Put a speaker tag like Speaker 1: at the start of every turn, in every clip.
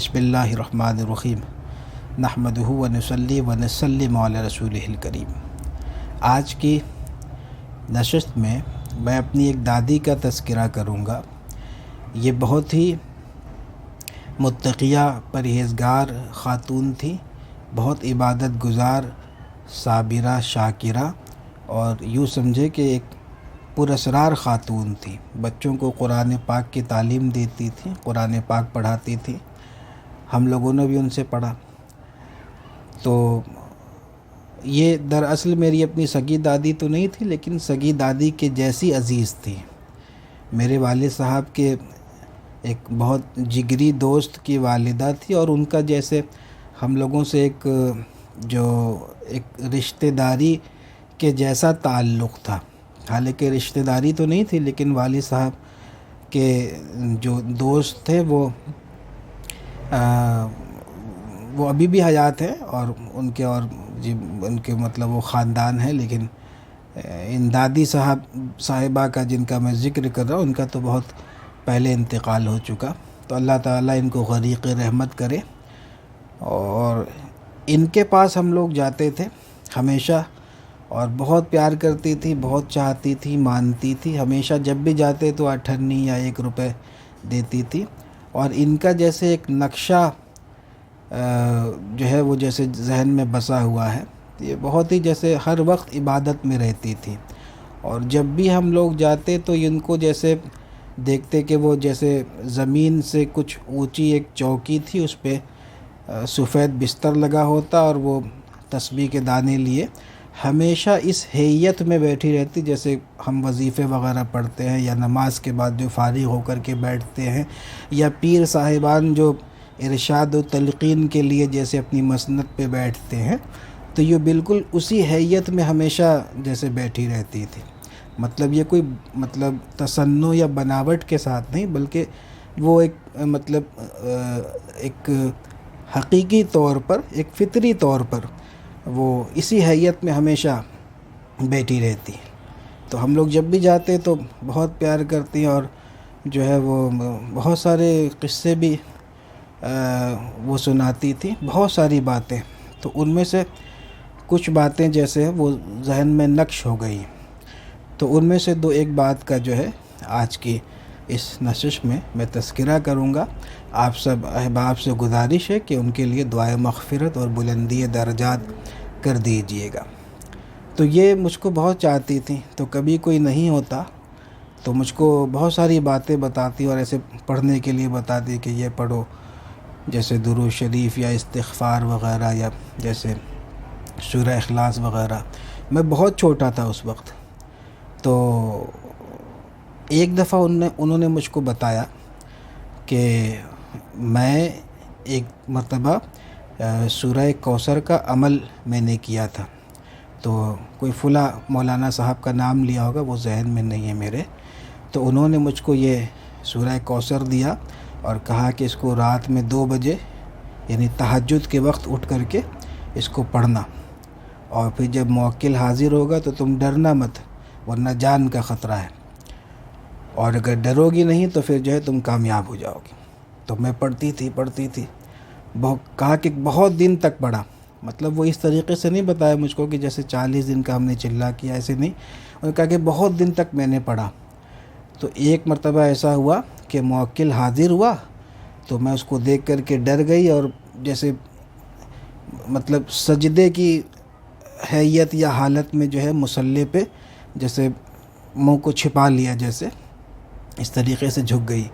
Speaker 1: بسم اللہ الرحمن الرحیم نحمدہ و نصلی و نسلم علی رسولہ الکریم۔ آج کی نشست میں میں اپنی ایک دادی کا تذکرہ کروں گا۔ یہ بہت ہی متقیہ پرہیزگار خاتون تھی، بہت عبادت گزار، صابرہ، شاکرہ، اور یوں سمجھے کہ ایک پراسرار خاتون تھی۔ بچوں کو قرآن پاک کی تعلیم دیتی تھی، قرآن پاک پڑھاتی تھی۔ ہم لوگوں نے بھی ان سے پڑھا۔ تو یہ دراصل میری اپنی سگی دادی تو نہیں تھی، لیکن سگی دادی کے جیسی عزیز تھی۔ میرے والد صاحب کے ایک بہت جگری دوست کی والدہ تھی، اور ان کا جیسے ہم لوگوں سے ایک رشتہ داری کے جیسا تعلق تھا۔ حالانکہ رشتہ داری تو نہیں تھی، لیکن والد صاحب کے جو دوست تھے وہ ابھی بھی حیات ہیں، اور ان کے مطلب وہ خاندان ہے، لیکن ان دادی صاحبہ کا جن کا میں ذکر کر رہا ہوں، ان کا تو بہت پہلے انتقال ہو چکا۔ تو اللہ تعالیٰ ان کو غریق رحمت کرے۔ اور ان کے پاس ہم لوگ جاتے تھے ہمیشہ، اور بہت پیار کرتی تھی، بہت چاہتی تھی، مانتی تھی۔ ہمیشہ جب بھی جاتے تو 8 آنے یا 1 روپے دیتی تھی۔ اور ان کا جیسے ایک نقشہ جو ہے وہ جیسے ذہن میں بسا ہوا ہے، یہ بہت ہی جیسے ہر وقت عبادت میں رہتی تھی۔ اور جب بھی ہم لوگ جاتے تو ان کو جیسے دیکھتے کہ وہ جیسے زمین سے کچھ اونچی ایک چوکی تھی، اس پہ سفید بستر لگا ہوتا، اور وہ تسبیح کے دانے لیے ہمیشہ اس ہیئت میں بیٹھی رہتی، جیسے ہم وظیفے وغیرہ پڑھتے ہیں، یا نماز کے بعد جو فارغ ہو کر کے بیٹھتے ہیں، یا پیر صاحبان جو ارشاد و تلقین کے لیے جیسے اپنی مسند پہ بیٹھتے ہیں، تو یہ بالکل اسی ہیئت میں ہمیشہ جیسے بیٹھی رہتی تھی۔ مطلب یہ کوئی تصنع یا بناوٹ کے ساتھ نہیں، بلکہ وہ ایک حقیقی طور پر، ایک فطری طور پر وہ اسی ہیئت میں ہمیشہ بیٹھی رہتی۔ تو ہم لوگ جب بھی جاتے تو بہت پیار کرتی، اور جو ہے وہ بہت سارے قصے بھی وہ سناتی تھی، بہت ساری باتیں۔ تو ان میں سے کچھ باتیں جیسے وہ ذہن میں نقش ہو گئی، تو ان میں سے ایک بات کا جو ہے آج کی اس نشست میں تذکرہ کروں گا۔ آپ سب احباب سے گزارش ہے کہ ان کے لیے دعائے مغفرت اور بلندی درجات کر دیجئے گا۔ تو یہ مجھ کو بہت چاہتی تھی، تو کبھی کوئی نہیں ہوتا تو مجھ کو بہت ساری باتیں بتاتی، اور ایسے پڑھنے کے لیے بتاتی کہ یہ پڑھو، جیسے درود شریف یا استغفار وغیرہ، یا جیسے سورہ اخلاص وغیرہ۔ میں بہت چھوٹا تھا اس وقت۔ تو ایک دفعہ انہوں نے مجھ کو بتایا کہ میں ایک مرتبہ سورہ کوثر کا عمل میں نے کیا تھا۔ تو کوئی فلاں مولانا صاحب کا نام لیا ہوگا، وہ ذہن میں نہیں ہے میرے۔ تو انہوں نے مجھ کو یہ سورہ کوثر دیا، اور کہا کہ اس کو رات میں 2 بجے یعنی تہجد کے وقت اٹھ کر کے اس کو پڑھنا، اور پھر جب موکل حاضر ہوگا تو تم ڈرنا مت، ورنہ جان کا خطرہ ہے، اور اگر ڈرو گی نہیں تو پھر جو ہے تم کامیاب ہو جاؤ گی۔ تو میں پڑھتی تھی کہا کہ بہت دن تک پڑھا۔ مطلب وہ اس طریقے سے نہیں بتایا مجھ کو کہ جیسے 40 دن کا ہم نے چلا کیا، ایسے نہیں۔ انہوں نے کہا کہ بہت دن تک میں نے پڑھا۔ تو ایک مرتبہ ایسا ہوا کہ موکل حاضر ہوا، تو میں اس کو دیکھ کر کے ڈر گئی، اور جیسے سجدے کی حیت یا حالت میں جو ہے مصلی پہ جیسے منہ کو چھپا لیا، جیسے اس طریقے سے جھک گئی،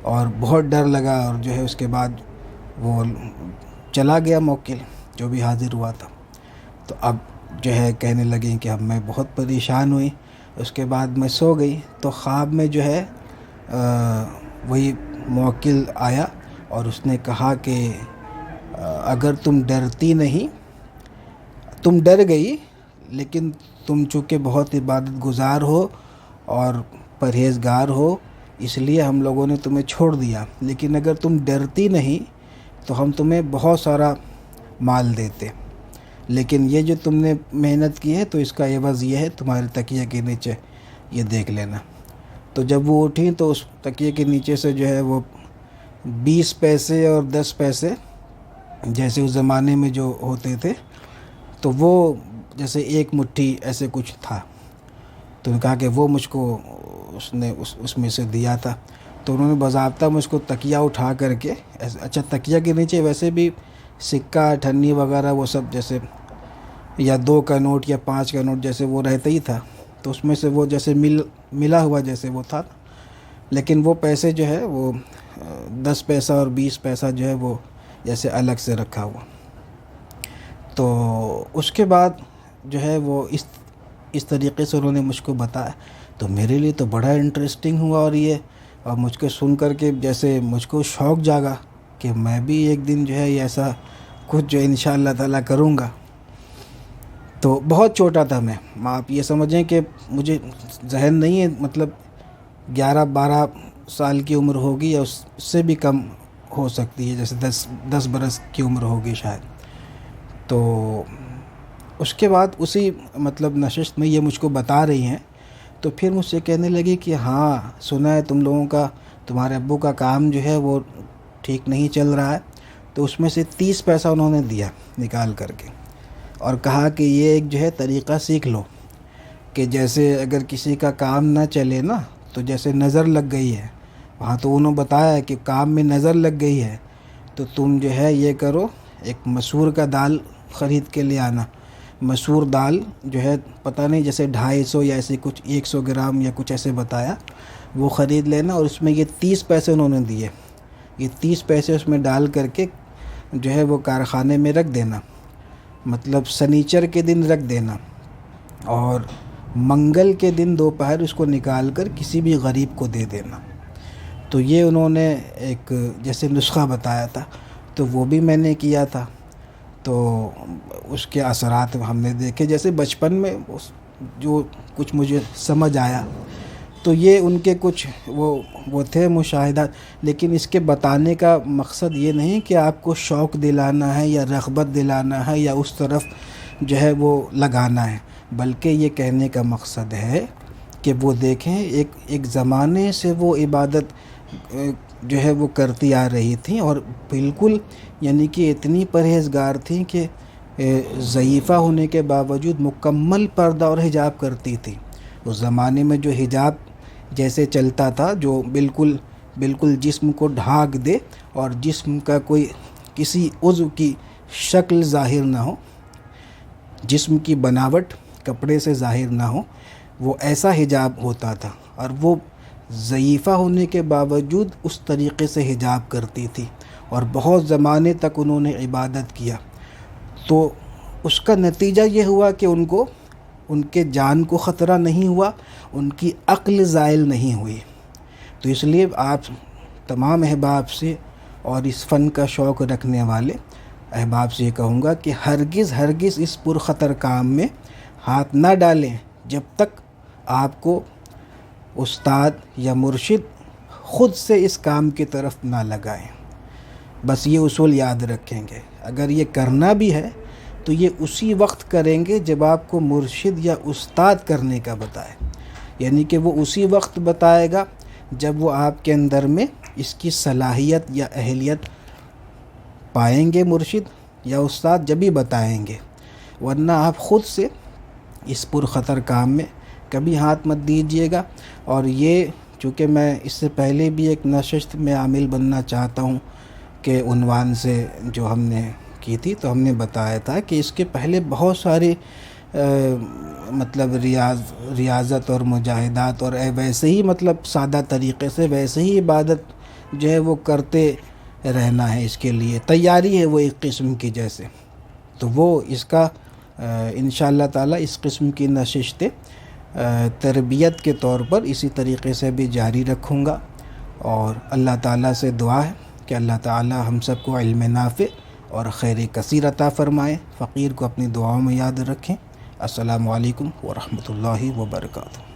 Speaker 1: اور بہت ڈر لگا۔ اور جو ہے اس کے بعد وہ چلا گیا موکل جو بھی حاضر ہوا تھا۔ تو اب جو ہے کہنے لگیں کہ اب میں بہت پریشان ہوئی۔ اس کے بعد میں سو گئی، تو خواب میں جو ہے وہی موکل آیا، اور اس نے کہا کہ اگر تم ڈرتی نہیں، تم ڈر گئی، لیکن تم چونکہ بہت عبادت گزار ہو اور پرہیزگار ہو، اس لیے ہم لوگوں نے تمہیں چھوڑ دیا، لیکن اگر تم ڈرتی نہیں تو ہم تمہیں بہت سارا مال دیتے، لیکن یہ جو تم نے محنت کی ہے تو اس کا عوض یہ ہے، تمہارے تکیے کے نیچے یہ دیکھ لینا۔ تو جب وہ اٹھی تو اس تکیے کے نیچے سے جو ہے وہ 20 پیسے اور 10 پیسے جیسے اس زمانے میں جو ہوتے تھے، تو وہ جیسے ایک مٹھی ایسے کچھ تھا. تو انہوں نے کہا کہ وہ مجھ کو اس نے اس میں سے دیا تھا. تو انہوں نے باضابطہ مجھ کو تکیہ اٹھا کر کے اچھا تکیہ کے نیچے ویسے بھی سکہ ٹھنی وغیرہ وہ سب جیسے یا 2 کا نوٹ یا 5 کا نوٹ جیسے وہ رہتا ہی تھا، تو اس میں سے وہ جیسے ملا ہوا جیسے وہ تھا. لیکن وہ پیسے جو ہے وہ 10 پیسہ اور 20 پیسہ جو ہے وہ جیسے الگ سے رکھا ہوا. تو اس کے بعد جو ہے وہ اس طریقے سے انہوں نے مجھ کو بتایا. تو میرے لیے تو بڑا انٹرسٹنگ ہوا، اور مجھ کو سن کر کے جیسے مجھ کو شوق جاگا کہ میں بھی ایک دن جو ہے ایسا کچھ جو انشاء اللہ تعالیٰ کروں گا. تو بہت چھوٹا تھا میں، آپ یہ سمجھیں کہ مجھے ذہن نہیں ہے، مطلب 11-12 سال کی عمر ہوگی یا اس سے بھی کم ہو سکتی ہے، جیسے 10 برس کی عمر ہوگی شاید. تو اس کے بعد اسی مطلب نشست میں یہ مجھ کو بتا رہی ہیں. تو پھر مجھ سے کہنے لگی کہ ہاں سنا ہے تم لوگوں کا، تمہارے ابو کا کام جو ہے وہ ٹھیک نہیں چل رہا ہے. تو اس میں سے 30 پیسہ انہوں نے دیا نکال کر کے، اور کہا کہ یہ ایک جو ہے طریقہ سیکھ لو کہ جیسے اگر کسی کا کام نہ چلے نا، تو جیسے نظر لگ گئی ہے وہاں، تو انہوں بتایا کہ کام میں نظر لگ گئی ہے تو تم جو ہے یہ کرو، ایک مسور کا دال خرید کے لے آنا. مسور دال جو ہے پتہ نہیں جیسے 250 یا ایسے کچھ 100 گرام یا کچھ ایسے بتایا، وہ خرید لینا. اور اس میں یہ 30 پیسے انہوں نے دیے، یہ 30 پیسے اس میں ڈال کر کے جو ہے وہ کارخانے میں رکھ دینا، مطلب سنیچر کے دن رکھ دینا، اور منگل کے دن دوپہر اس کو نکال کر کسی بھی غریب کو دے دینا. تو یہ انہوں نے ایک جیسے نسخہ بتایا تھا، تو وہ بھی میں نے کیا تھا. تو اس کے اثرات ہم نے دیکھے، جیسے بچپن میں جو کچھ مجھے سمجھ آیا، تو یہ ان کے کچھ وہ تھے مشاہدات. لیکن اس کے بتانے کا مقصد یہ نہیں کہ آپ کو شوق دلانا ہے یا رغبت دلانا ہے یا اس طرف جو ہے وہ لگانا ہے، بلکہ یہ کہنے کا مقصد ہے کہ وہ دیکھیں ایک زمانے سے وہ عبادت جو ہے وہ کرتی آ رہی تھیں، اور بالکل یعنی کہ اتنی پرہیزگار تھیں کہ ضعیفہ ہونے کے باوجود مکمل پردہ اور حجاب کرتی تھی. اس زمانے میں جو حجاب جیسے چلتا تھا، جو بالکل جسم کو ڈھانک دے اور جسم کا کوئی کسی عضو کی شکل ظاہر نہ ہو، جسم کی بناوٹ کپڑے سے ظاہر نہ ہو، وہ ایسا حجاب ہوتا تھا. اور وہ ضعیفہ ہونے کے باوجود اس طریقے سے حجاب کرتی تھی، اور بہت زمانے تک انہوں نے عبادت کیا. تو اس کا نتیجہ یہ ہوا کہ ان کے جان کو خطرہ نہیں ہوا، ان کی عقل زائل نہیں ہوئی. تو اس لیے آپ تمام احباب سے اور اس فن کا شوق رکھنے والے احباب سے یہ کہوں گا کہ ہرگز اس پرخطر کام میں ہاتھ نہ ڈالیں جب تک آپ کو استاد یا مرشد خود سے اس کام کی طرف نہ لگائیں. بس یہ اصول یاد رکھیں گے. اگر یہ کرنا بھی ہے تو یہ اسی وقت کریں گے جب آپ کو مرشد یا استاد کرنے کا بتائے، یعنی کہ وہ اسی وقت بتائے گا جب وہ آپ کے اندر میں اس کی صلاحیت یا اہلیت پائیں گے. مرشد یا استاد جب ہی بتائیں گے، ورنہ آپ خود سے اس پرخطر کام میں کبھی ہاتھ مت دیجیے گا. اور یہ چونکہ میں اس سے پہلے بھی ایک نشست میں عامل بننا چاہتا ہوں کہ عنوان سے جو ہم نے کی تھی، تو ہم نے بتایا تھا کہ اس کے پہلے بہت سارے مطلب ریاضت اور مجاہدات اور ویسے ہی مطلب سادہ طریقے سے ویسے ہی عبادت جو ہے وہ کرتے رہنا ہے. اس کے لیے تیاری ہے وہ ایک قسم کی جیسے. تو وہ اس کا انشاءاللہ تعالی اس قسم کی نشستیں تربیت کے طور پر اسی طریقے سے بھی جاری رکھوں گا. اور اللہ تعالیٰ سے دعا ہے کہ اللہ تعالیٰ ہم سب کو علم نافع اور خیر کثیر عطا فرمائے. فقیر کو اپنی دعاؤں میں یاد رکھیں. السلام علیکم ورحمۃ اللہ وبرکاتہ.